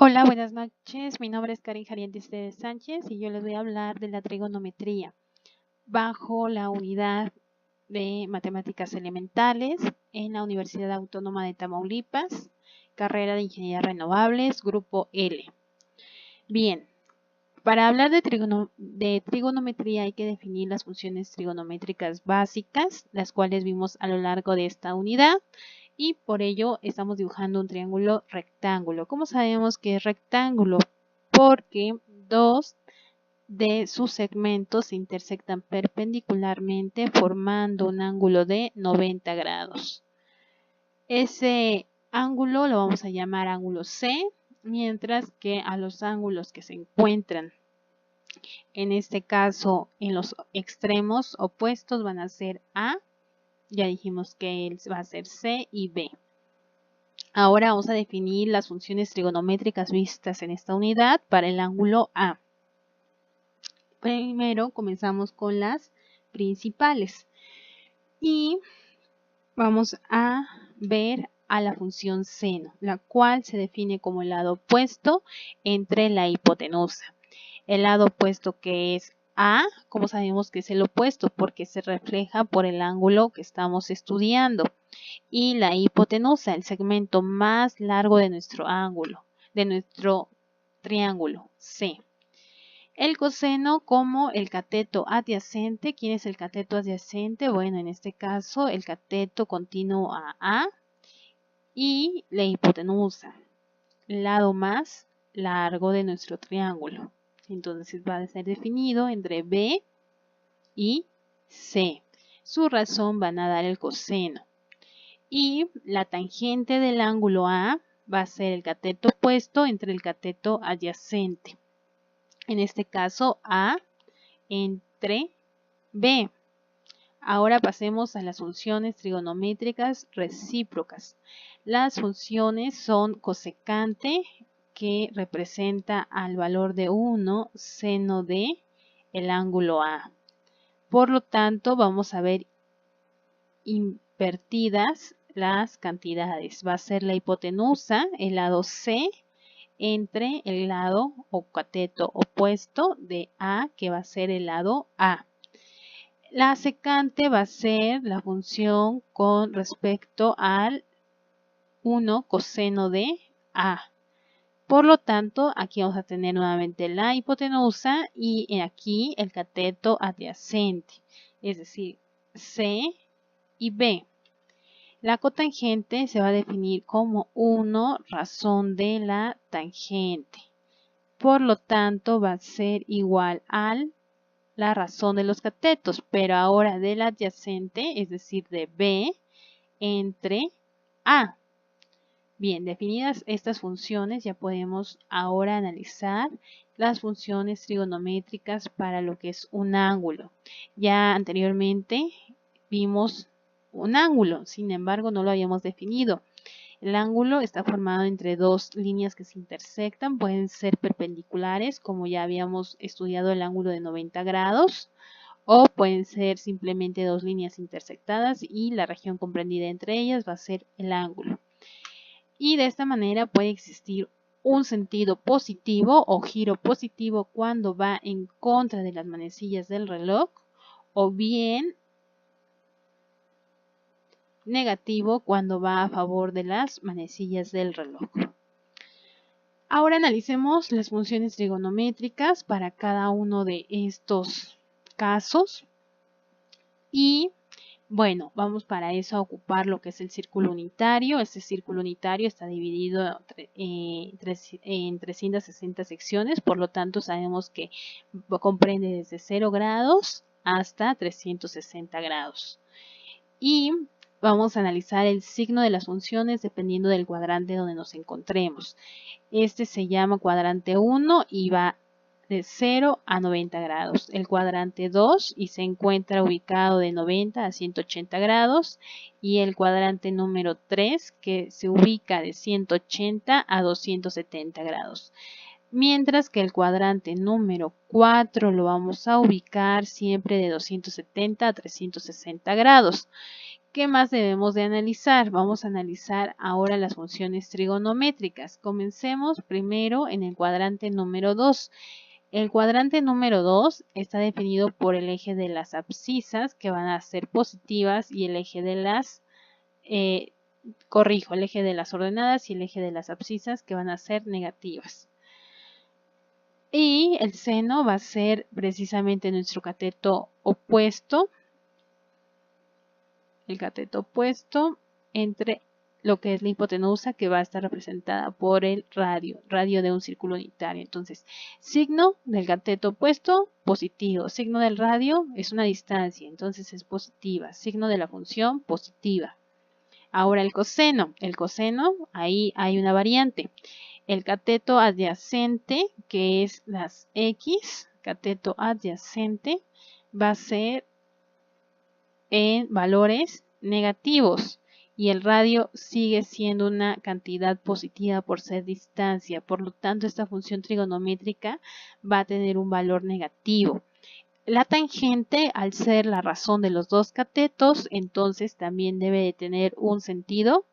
Hola, buenas noches. Mi nombre es Karen Jarientes de Sánchez y yo les voy a hablar de la trigonometría bajo la unidad de matemáticas elementales en la Universidad Autónoma de Tamaulipas, carrera de Ingeniería Renovables, grupo L. Bien, para hablar de trigonometría hay que definir las funciones trigonométricas básicas, las cuales vimos a lo largo de esta unidad. Y por ello estamos dibujando un triángulo rectángulo. ¿Cómo sabemos que es rectángulo? Porque dos de sus segmentos se intersectan perpendicularmente formando un ángulo de 90 grados. Ese ángulo lo vamos a llamar ángulo C, mientras que a los ángulos que se encuentran en este caso en los extremos opuestos van a ser A. Ya dijimos que va a ser C y B. Ahora vamos a definir las funciones trigonométricas vistas en esta unidad para el ángulo A. Primero comenzamos con las principales y vamos a ver a la función seno, la cual se define como el lado opuesto entre la hipotenusa. El lado opuesto que es A, ¿cómo sabemos que es el opuesto? Porque se refleja por el ángulo que estamos estudiando. Y la hipotenusa, el segmento más largo de nuestro ángulo, de nuestro triángulo C. El coseno como el cateto adyacente. ¿Quién es el cateto adyacente? Bueno, en este caso el cateto continuo a A y la hipotenusa, el lado más largo de nuestro triángulo. Entonces va a ser definido entre B y C. Su razón van a dar el coseno. Y la tangente del ángulo A va a ser el cateto opuesto entre el cateto adyacente. En este caso A entre B. Ahora pasemos a las funciones trigonométricas recíprocas. Las funciones son cosecante, que representa al valor de 1 seno de el ángulo A. Por lo tanto, vamos a ver invertidas las cantidades. Va a ser la hipotenusa, el lado C, entre el lado o cateto opuesto de A, que va a ser el lado A. La secante va a ser la función con respecto al 1 coseno de A. Por lo tanto, aquí vamos a tener nuevamente la hipotenusa y aquí el cateto adyacente, es decir, C y B. La cotangente se va a definir como 1 razón de la tangente. Por lo tanto, va a ser igual a la razón de los catetos, pero ahora del adyacente, es decir, de B entre A. Bien, definidas estas funciones, ya podemos ahora analizar las funciones trigonométricas para lo que es un ángulo. Ya anteriormente vimos un ángulo, sin embargo no lo habíamos definido. El ángulo está formado entre dos líneas que se intersectan, pueden ser perpendiculares, como ya habíamos estudiado el ángulo de 90 grados, o pueden ser simplemente dos líneas intersectadas y la región comprendida entre ellas va a ser el ángulo. Y de esta manera puede existir un sentido positivo o giro positivo cuando va en contra de las manecillas del reloj, o bien negativo cuando va a favor de las manecillas del reloj. Ahora analicemos las funciones trigonométricas para cada uno de estos casos. Y bueno, vamos para eso a ocupar lo que es el círculo unitario. Este círculo unitario está dividido en 360 secciones, por lo tanto sabemos que comprende desde 0 grados hasta 360 grados. Y vamos a analizar el signo de las funciones dependiendo del cuadrante donde nos encontremos. Este se llama cuadrante 1 y va de 0 a 90 grados. El cuadrante 2 y se encuentra ubicado de 90 a 180 grados. Y el cuadrante número 3 que se ubica de 180 a 270 grados. Mientras que el cuadrante número 4 lo vamos a ubicar siempre de 270 a 360 grados. ¿Qué más debemos de analizar? Vamos a analizar ahora las funciones trigonométricas. Comencemos primero en el cuadrante número 2. El cuadrante número 2 está definido por el eje de las abscisas, que van a ser positivas, y el eje de las, el eje de las ordenadas y el eje de las abscisas, que van a ser negativas. Y el seno va a ser precisamente nuestro cateto opuesto, el cateto opuesto entre lo que es la hipotenusa, que va a estar representada por el radio de un círculo unitario. Entonces, signo del cateto opuesto, positivo. Signo del radio es una distancia, entonces es positiva. Signo de la función, positiva. Ahora el coseno, ahí hay una variante. El cateto adyacente, que es las X, cateto adyacente, va a ser en valores negativos y el radio sigue siendo una cantidad positiva por ser distancia. Por lo tanto, esta función trigonométrica va a tener un valor negativo. La tangente, al ser la razón de los dos catetos, entonces también debe de tener un sentido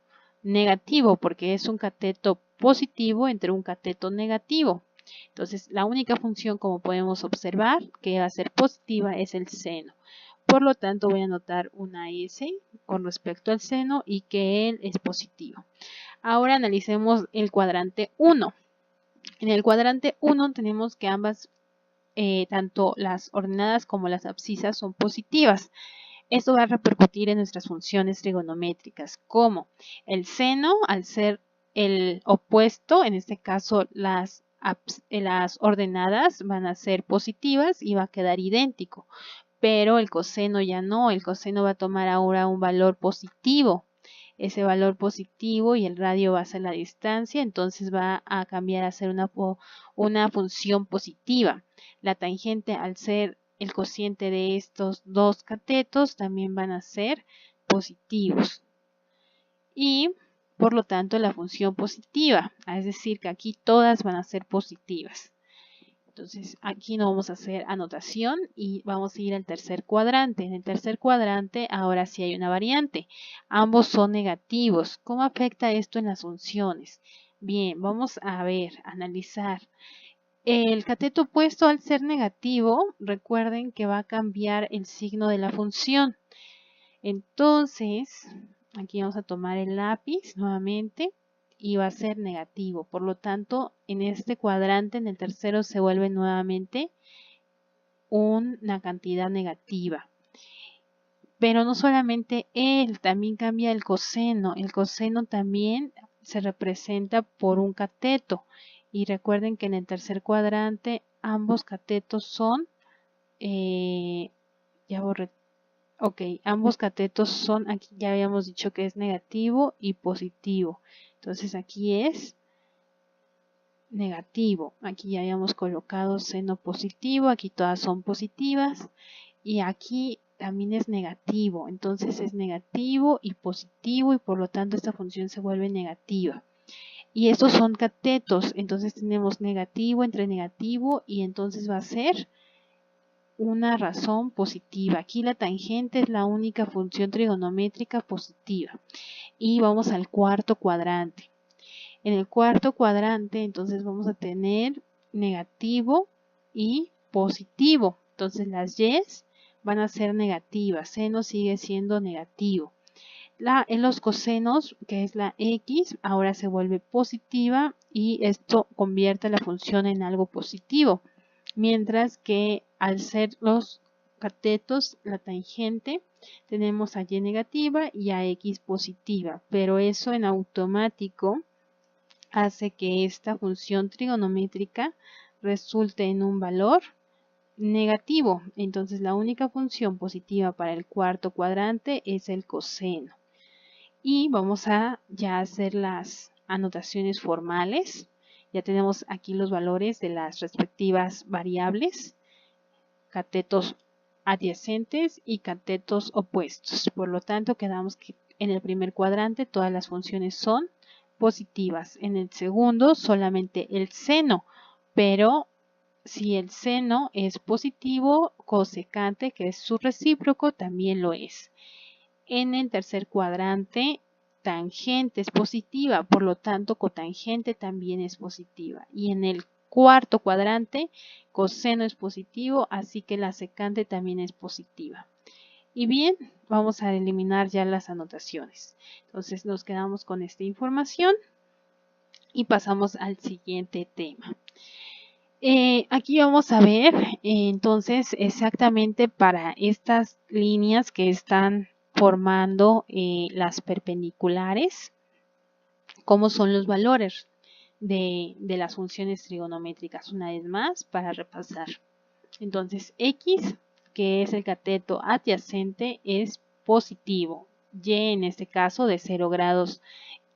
negativo porque es un cateto positivo entre un cateto negativo. Entonces, la única función, como podemos observar, que va a ser positiva es el seno. Por lo tanto, voy a anotar una S con respecto al seno y que él es positivo. Ahora analicemos el cuadrante 1. En el cuadrante 1 tenemos que ambas, tanto las ordenadas como las abscisas, son positivas. Esto va a repercutir en nuestras funciones trigonométricas, como el seno, al ser el opuesto, en este caso las ordenadas van a ser positivas y va a quedar idéntico. Pero el coseno ya no, el coseno va a tomar ahora un valor positivo. Ese valor positivo y el radio va a ser la distancia, entonces va a cambiar a ser una función positiva. La tangente, al ser el cociente de estos dos catetos, también van a ser positivos. Y por lo tanto la función positiva, es decir que aquí todas van a ser positivas. Entonces aquí no vamos a hacer anotación y vamos a ir al tercer cuadrante. En el tercer cuadrante ahora sí hay una variante. Ambos son negativos. ¿Cómo afecta esto en las funciones? Bien, vamos a ver, analizar. El cateto opuesto, al ser negativo, recuerden que va a cambiar el signo de la función. Entonces, aquí vamos a tomar el lápiz nuevamente y va a ser negativo. Por lo tanto, en este cuadrante, en el tercero, se vuelve nuevamente una cantidad negativa. Pero no solamente él, también cambia el coseno. El coseno también se representa por un cateto. Y recuerden que en el tercer cuadrante ambos catetos son, ambos catetos son, aquí ya habíamos dicho que es negativo y positivo. Entonces aquí es negativo. Aquí ya habíamos colocado seno positivo, aquí todas son positivas. Y aquí también es negativo. Entonces es negativo y positivo y por lo tanto esta función se vuelve negativa. Y estos son catetos. Entonces tenemos negativo entre negativo y entonces va a ser una razón positiva. Aquí la tangente es la única función trigonométrica positiva. Y vamos al cuarto cuadrante. En el cuarto cuadrante entonces vamos a tener negativo y positivo. Entonces las Y's van a ser negativas. Seno sigue siendo negativo. En los cosenos, que es la X, ahora se vuelve positiva y esto convierte la función en algo positivo. Mientras que al ser los catetos, la tangente, tenemos a Y negativa y a X positiva, pero eso en automático hace que esta función trigonométrica resulte en un valor negativo. Entonces la única función positiva para el cuarto cuadrante es el coseno. Y vamos a ya hacer las anotaciones formales. Ya tenemos aquí los valores de las respectivas variables, catetos adyacentes y catetos opuestos. Por lo tanto, quedamos que en el primer cuadrante todas las funciones son positivas. En el segundo, solamente el seno, pero si el seno es positivo, cosecante, que es su recíproco, también lo es. En el tercer cuadrante, tangente es positiva, por lo tanto cotangente también es positiva. Y en el cuarto cuadrante, coseno es positivo, así que la secante también es positiva. Y bien, vamos a eliminar ya las anotaciones. Entonces nos quedamos con esta información y pasamos al siguiente tema. Aquí vamos a ver entonces exactamente para estas líneas que están formando las perpendiculares, cómo son los valores de las funciones trigonométricas. Una vez más para repasar. Entonces x, que es el cateto adyacente, es positivo. Y en este caso de 0 grados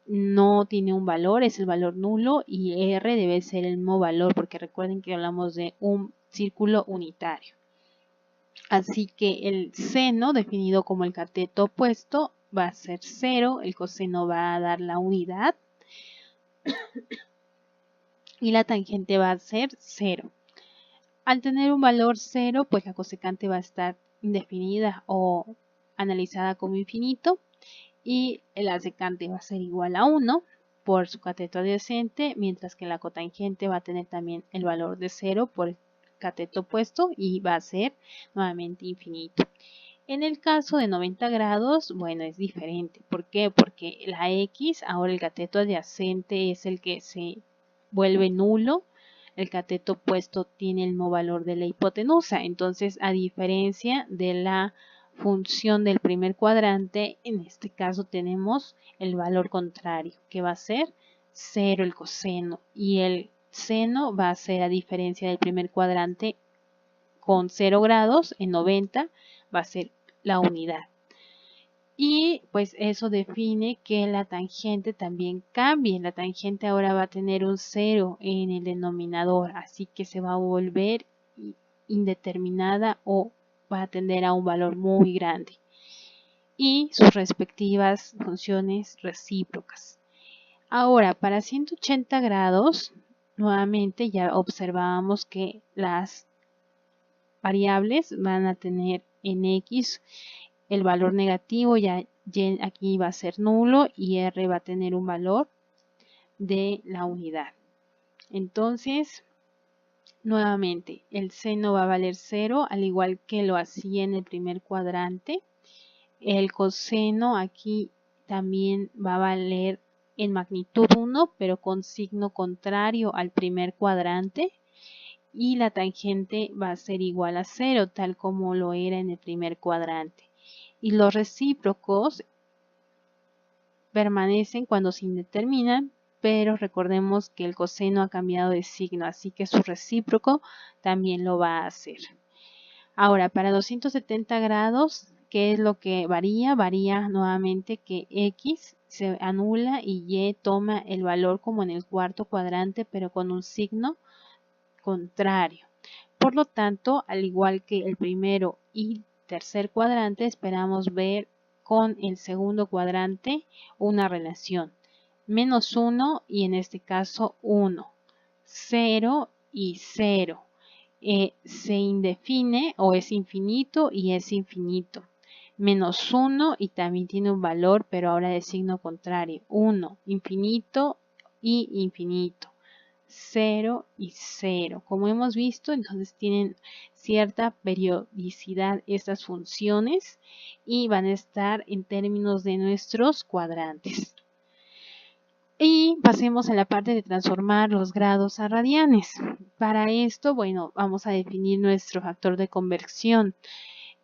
no tiene un valor, es el valor nulo, y R debe ser el mismo valor porque recuerden que hablamos de un círculo unitario. Así que el seno, definido como el cateto opuesto, va a ser 0, el coseno va a dar la unidad y la tangente va a ser 0. Al tener un valor 0, pues la cosecante va a estar indefinida o analizada como infinito, y la secante va a ser igual a 1 por su cateto adyacente, mientras que la cotangente va a tener también el valor de 0 por el cateto opuesto y va a ser nuevamente infinito. En el caso de 90 grados, bueno, es diferente. ¿Por qué? Porque la X, ahora el cateto adyacente es el que se vuelve nulo. El cateto opuesto tiene el mismo valor de la hipotenusa. Entonces, a diferencia de la función del primer cuadrante, en este caso tenemos el valor contrario, que va a ser 0 el coseno. Y el seno va a ser, a diferencia del primer cuadrante, con 0 grados en 90 va a ser la unidad. Y pues eso define que la tangente también cambie. La tangente ahora va a tener un 0 en el denominador, así que se va a volver indeterminada o va a tender a un valor muy grande. Y sus respectivas funciones recíprocas. Ahora, para 180 grados, nuevamente ya observábamos que las variables van a tener en X el valor negativo, ya Y aquí va a ser nulo y R va a tener un valor de la unidad. Entonces, nuevamente, el seno va a valer 0, al igual que lo hacía en el primer cuadrante. El coseno aquí también va a valer en magnitud 1, pero con signo contrario al primer cuadrante. Y la tangente va a ser igual a 0, tal como lo era en el primer cuadrante. Y los recíprocos permanecen cuando se indeterminan, pero recordemos que el coseno ha cambiado de signo, así que su recíproco también lo va a hacer. Ahora, para 270 grados, ¿qué es lo que varía? Varía nuevamente que X se anula y Y toma el valor como en el cuarto cuadrante, pero con un signo contrario. Por lo tanto, al igual que el primero y tercer cuadrante, esperamos ver con el segundo cuadrante una relación. Menos 1 y en este caso 1. 0 y 0. Se indefine o es infinito y es infinito. Menos 1 y también tiene un valor, pero ahora de signo contrario. 1, infinito y infinito. 0 y 0. Como hemos visto, entonces tienen cierta periodicidad estas funciones y van a estar en términos de nuestros cuadrantes. Y pasemos a la parte de transformar los grados a radianes. Para esto, bueno, vamos a definir nuestro factor de conversión.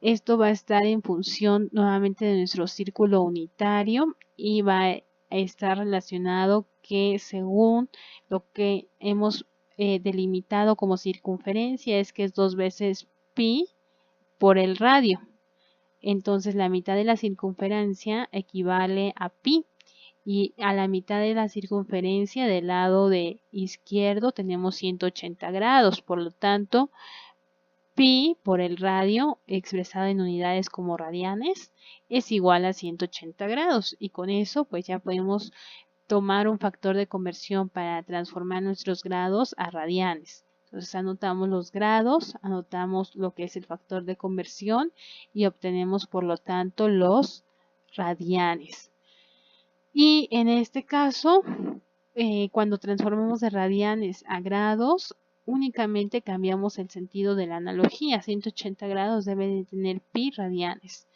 Esto va a estar en función nuevamente de nuestro círculo unitario y va a estar relacionado que según lo que hemos delimitado como circunferencia es que es 2 veces pi por el radio. Entonces la mitad de la circunferencia equivale a pi. Y a la mitad de la circunferencia del lado de izquierdo tenemos 180 grados. Por lo tanto, pi por el radio, expresado en unidades como radianes, es igual a 180 grados. Y con eso, pues ya podemos tomar un factor de conversión para transformar nuestros grados a radianes. Entonces anotamos los grados, anotamos lo que es el factor de conversión y obtenemos por lo tanto los radianes. Y en este caso, cuando transformamos de radianes a grados, únicamente cambiamos el sentido de la analogía. 180 grados debe de tener pi radianes.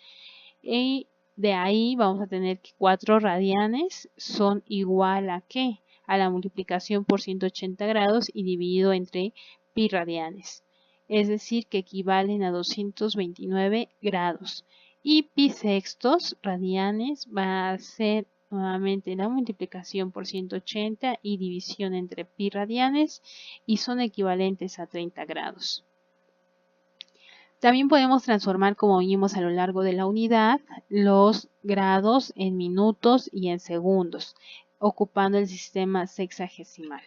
Y de ahí vamos a tener que 4 radianes son igual a ¿qué? A la multiplicación por 180 grados y dividido entre pi radianes. Es decir, que equivalen a 229 grados. Y pi sextos radianes va a ser nuevamente la multiplicación por 180 y división entre pi radianes y son equivalentes a 30 grados. También podemos transformar, como vimos a lo largo de la unidad, los grados en minutos y en segundos, ocupando el sistema sexagesimal.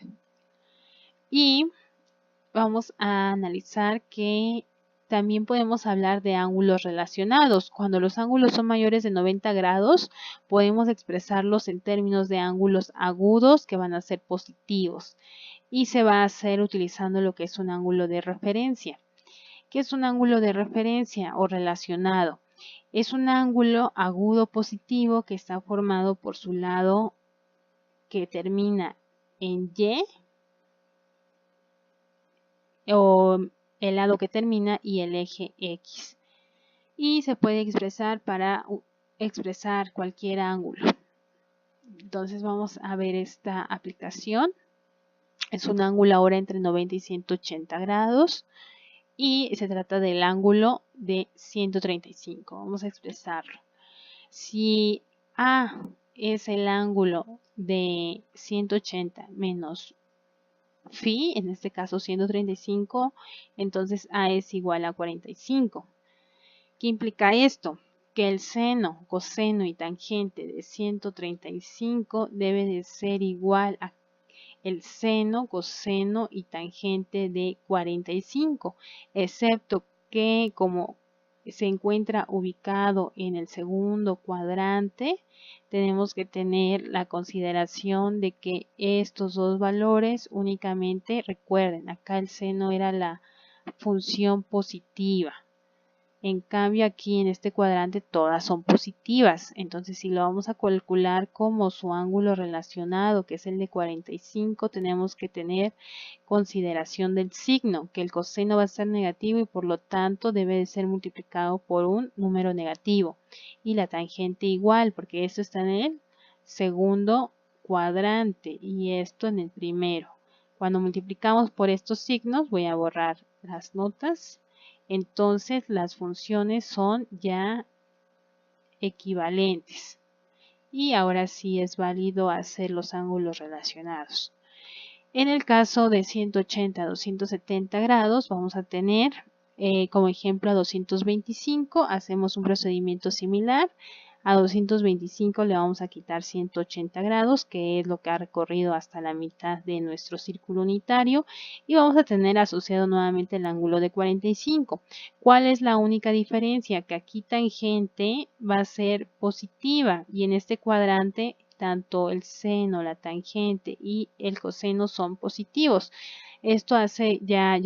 Y vamos a analizar que también podemos hablar de ángulos relacionados. Cuando los ángulos son mayores de 90 grados, podemos expresarlos en términos de ángulos agudos que van a ser positivos. Y se va a hacer utilizando lo que es un ángulo de referencia. ¿Qué es un ángulo de referencia o relacionado? Es un ángulo agudo positivo que está formado por su lado que termina en Y o el lado que termina y el eje X. Y se puede expresar para expresar cualquier ángulo. Entonces vamos a ver esta aplicación. Es un ángulo ahora entre 90 y 180 grados. Y se trata del ángulo de 135. Vamos a expresarlo. Si A es el ángulo de 180 menos phi, en este caso 135, entonces A es igual a 45. ¿Qué implica esto? Que el seno, coseno y tangente de 135 debe de ser igual a el seno, coseno y tangente de 45, excepto que como se encuentra ubicado en el segundo cuadrante, tenemos que tener la consideración de que estos dos valores únicamente, recuerden, acá el seno era la función positiva. En cambio aquí en este cuadrante todas son positivas, entonces si lo vamos a calcular como su ángulo relacionado, que es el de 45, tenemos que tener consideración del signo, que el coseno va a ser negativo y por lo tanto debe de ser multiplicado por un número negativo. Y la tangente igual, porque esto está en el segundo cuadrante y esto en el primero. Cuando multiplicamos por estos signos, voy a borrar las notas. Entonces las funciones son ya equivalentes. Y ahora sí es válido hacer los ángulos relacionados. En el caso de 180 a 270 grados vamos a tener como ejemplo a 225. Hacemos un procedimiento similar. A 225 le vamos a quitar 180 grados, que es lo que ha recorrido hasta la mitad de nuestro círculo unitario. Y vamos a tener asociado nuevamente el ángulo de 45. ¿Cuál es la única diferencia? Que aquí tangente va a ser positiva y en este cuadrante tanto el seno, la tangente y el coseno son positivos. Esto hace ya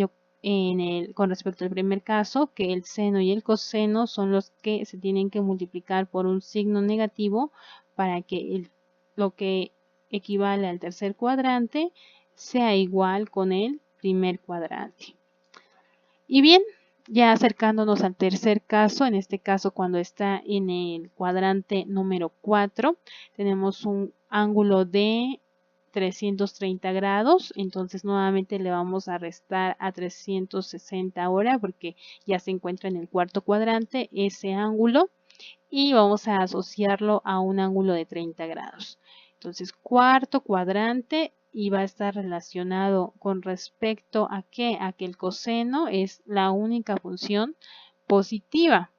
con respecto al primer caso, que el seno y el coseno son los que se tienen que multiplicar por un signo negativo para que lo que equivale al tercer cuadrante sea igual con el primer cuadrante. Y bien, ya acercándonos al tercer caso, en este caso cuando está en el cuadrante número 4, tenemos un ángulo de 330 grados, entonces nuevamente le vamos a restar a 360 ahora porque ya se encuentra en el cuarto cuadrante ese ángulo y vamos a asociarlo a un ángulo de 30 grados. Entonces cuarto cuadrante y va a estar relacionado con respecto a qué, a que el coseno es la única función positiva.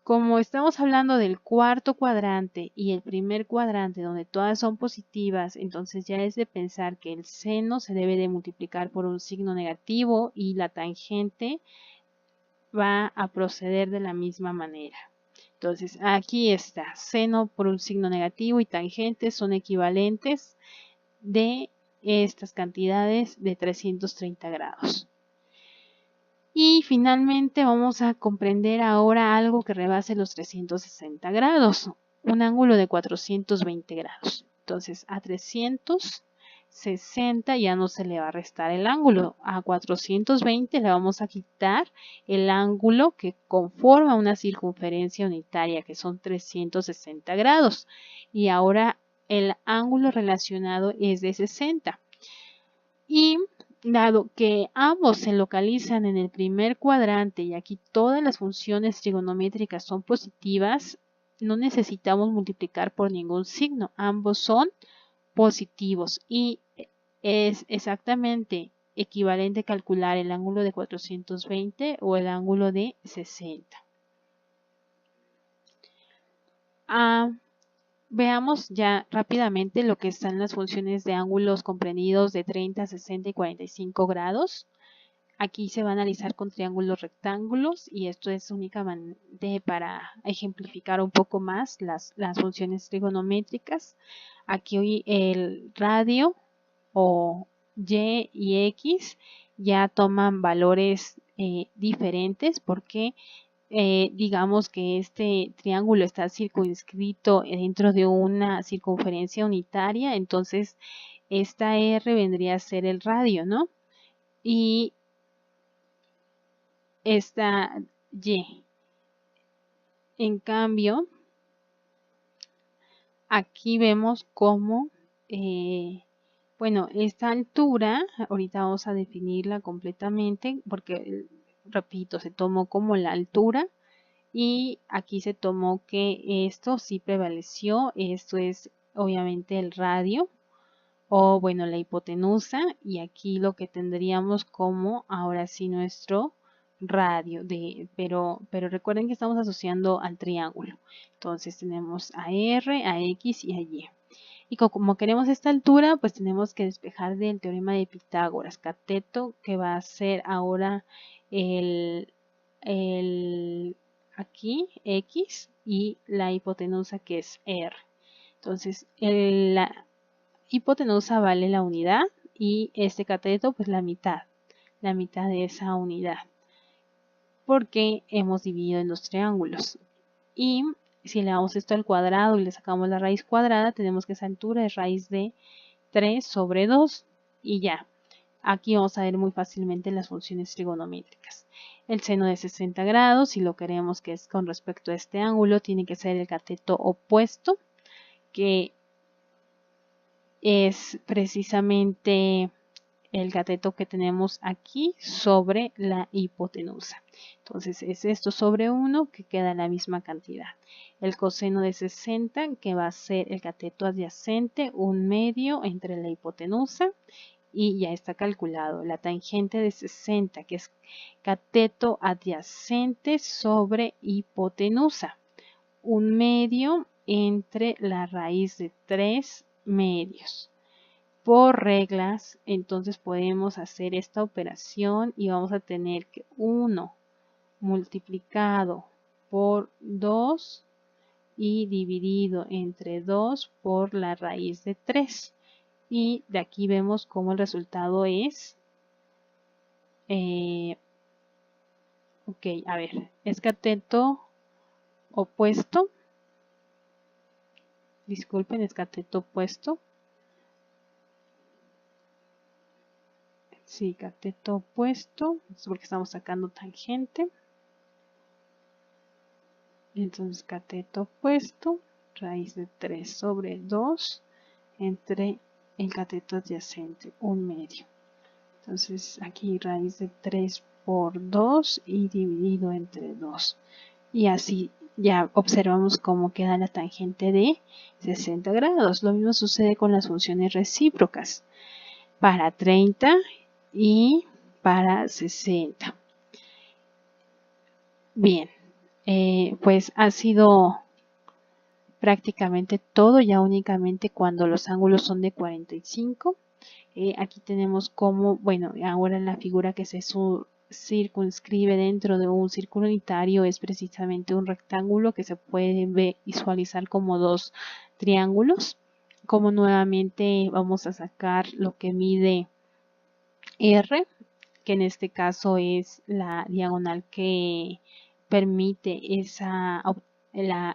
Como estamos hablando del cuarto cuadrante y el primer cuadrante donde todas son positivas, entonces ya es de pensar que el seno se debe de multiplicar por un signo negativo y la tangente va a proceder de la misma manera. Entonces aquí está, seno por un signo negativo y tangente son equivalentes de estas cantidades de 330 grados. Y finalmente vamos a comprender ahora algo que rebase los 360 grados. un ángulo de 420 grados. Entonces a 360 ya no se le va a restar el ángulo. A 420 le vamos a quitar el ángulo que conforma una circunferencia unitaria, que son 360 grados. Y ahora el ángulo relacionado es de 60. Y dado que ambos se localizan en el primer cuadrante y aquí todas las funciones trigonométricas son positivas, no necesitamos multiplicar por ningún signo. Ambos son positivos y es exactamente equivalente calcular el ángulo de 420 o el ángulo de 60. Veamos ya rápidamente lo que están las funciones de ángulos comprendidos de 30, 60 y 45 grados. Aquí se va a analizar con triángulos rectángulos y esto es únicamente para ejemplificar un poco más las funciones trigonométricas. Aquí hoy el radio o y y x ya toman valores diferentes porque digamos que este triángulo está circunscrito dentro de una circunferencia unitaria, entonces esta R vendría a ser el radio, ¿no? Y esta Y. En cambio, aquí vemos cómo, bueno, esta altura, ahorita vamos a definirla completamente porque, repito, se tomó como la altura y aquí se tomó que esto sí prevaleció, esto es obviamente el radio o bueno la hipotenusa y aquí lo que tendríamos como ahora sí nuestro radio pero recuerden que estamos asociando al triángulo, entonces tenemos a R, a X y a Y. Y como queremos esta altura, pues tenemos que despejar del teorema de Pitágoras, cateto, que va a ser ahora el aquí X y la hipotenusa que es R. Entonces, la hipotenusa vale la unidad y este cateto pues la mitad de esa unidad, porque hemos dividido en dos triángulos. Y si le damos esto al cuadrado y le sacamos la raíz cuadrada, tenemos que esa altura es raíz de 3 sobre 2 y ya. Aquí vamos a ver muy fácilmente las funciones trigonométricas. El seno de 60 grados, si lo queremos que es con respecto a este ángulo, tiene que ser el cateto opuesto, que es precisamente el cateto que tenemos aquí sobre la hipotenusa. Entonces es esto sobre 1 que queda la misma cantidad. El coseno de 60 que va a ser el cateto adyacente, 1/2 entre la hipotenusa y ya está calculado. La tangente de 60 que es cateto adyacente sobre hipotenusa, 1/2 entre la raíz de 3 medios. Por reglas, entonces podemos hacer esta operación y vamos a tener que 1 multiplicado por 2 y dividido entre 2 por la raíz de 3. Y de aquí vemos cómo el resultado es, ok, a ver, es cateto opuesto, disculpen, es cateto opuesto. Sí, cateto opuesto, es porque estamos sacando tangente. Entonces cateto opuesto, raíz de 3 sobre 2 entre el cateto adyacente, 1/2. Entonces aquí raíz de 3 por 2 y dividido entre 2. Y así ya observamos cómo queda la tangente de 60 grados. Lo mismo sucede con las funciones recíprocas para 30 y para 60. Bien, pues ha sido prácticamente todo, ya únicamente cuando los ángulos son de 45. Aquí tenemos como, bueno, ahora la figura que se circunscribe dentro de un círculo unitario es precisamente un rectángulo que se puede visualizar como dos triángulos. Como nuevamente vamos a sacar lo que mide R, que en este caso es la diagonal que permite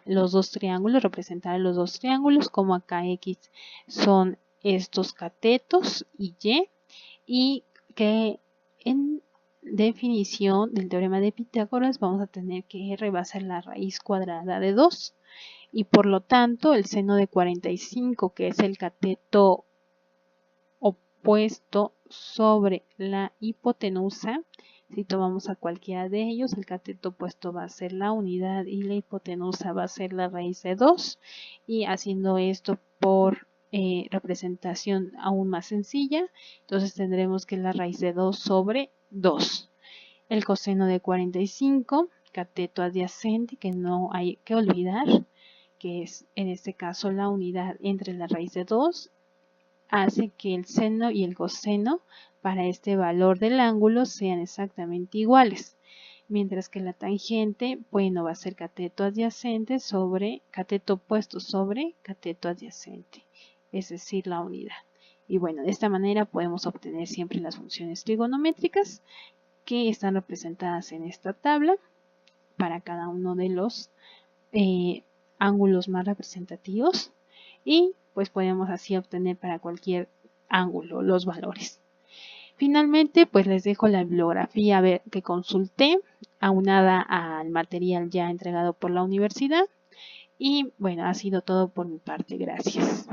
los dos triángulos, representar los dos triángulos, como acá X son estos catetos y que en definición del teorema de Pitágoras vamos a tener que R va a ser la raíz cuadrada de 2 y por lo tanto el seno de 45, que es el cateto opuesto sobre la hipotenusa, si tomamos a cualquiera de ellos, el cateto opuesto va a ser la unidad y la hipotenusa va a ser la raíz de 2 y haciendo esto por representación aún más sencilla, entonces tendremos que la raíz de 2 sobre 2. El coseno de 45, cateto adyacente, que no hay que olvidar, que es en este caso la unidad entre la raíz de 2, hace que el seno y el coseno para este valor del ángulo sean exactamente iguales. Mientras que la tangente, bueno, va a ser cateto adyacente sobre cateto opuesto sobre cateto adyacente, es decir, la unidad. Y bueno, de esta manera podemos obtener siempre las funciones trigonométricas que están representadas en esta tabla para cada uno de los ángulos más representativos y pues podemos así obtener para cualquier ángulo los valores. Finalmente, pues les dejo la bibliografía que consulté, aunada al material ya entregado por la universidad. Y bueno, ha sido todo por mi parte. Gracias.